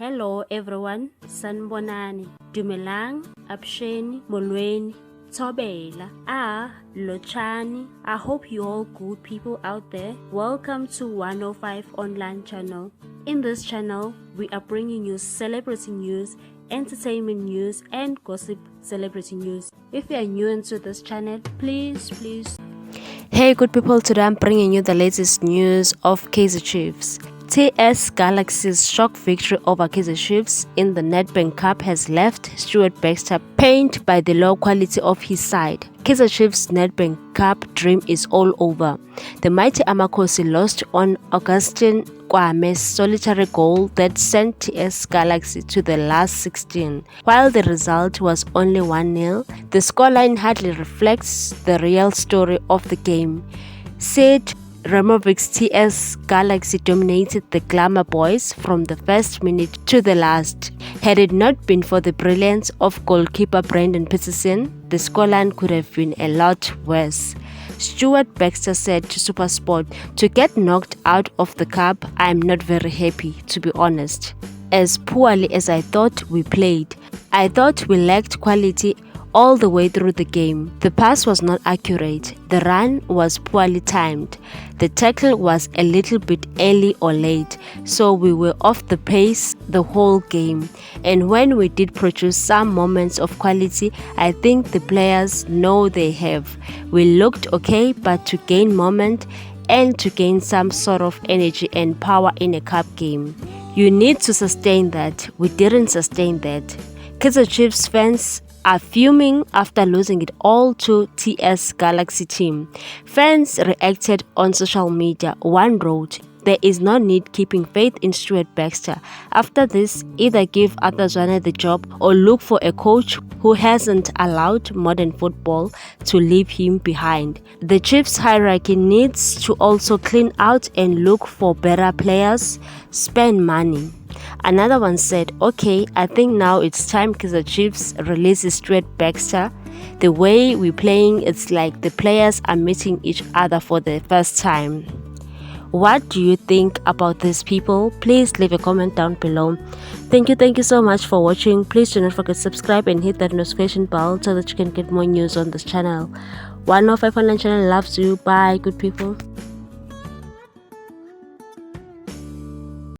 Hello everyone, sanibonani, dumelang, absheni, molweni, thobela, lochani. I hope you all good people out there. Welcome to 105 online channel. In this channel, we are bringing you celebrity news, entertainment news and gossip celebrity news. If you are new into this channel, please. Hey good people, today I'm bringing you the latest news of Kaizer Chiefs. TS Galaxy's shock victory over Kaizer Chiefs in the Nedbank Cup has left Stuart Baxter pained by the low quality of his side. Kaizer Chiefs' Nedbank Cup dream is all over. The mighty Amakhosi lost on Augustine Kwame's solitary goal that sent TS Galaxy to the last 16. While the result was only 1-0, the scoreline hardly reflects the real story of the game. Said Removic's TS Galaxy dominated the Glamour Boys from the first minute to the last. Had it not been for the brilliance of goalkeeper Brendan Peterson, the scoreline could have been a lot worse. Stuart Baxter said to SuperSport, "To get knocked out of the cup, I am not very happy, to be honest. As poorly as I thought we played, I thought we lacked quality all the way through the game. The pass was not accurate, the run was poorly timed, the tackle was a little bit early or late, so we were off the pace the whole game. And when we did produce some moments of quality, I think the players know they have. We looked okay, but to gain moment and to gain some sort of energy and power in a cup game, you need to sustain that. We didn't sustain that." Kaizer Chiefs fans are fuming after losing it all to TS Galaxy team. Fans reacted on social media. One wrote, "There is no need keeping faith in Stuart Baxter. After this, either give Atazwane the job or look for a coach who hasn't allowed modern football to leave him behind. The Chiefs hierarchy needs to also clean out and look for better players, spend money." Another one said, "Okay, I think now it's time Kaizer Chiefs releases Stuart Baxter. The way we're playing, it's like the players are meeting each other for the first time." What do you think about these people? Please leave a comment down below. Thank you so much for watching. Please do not forget to subscribe and hit that notification bell so that you can get more news on this channel. 105 online channel loves you. Bye good people.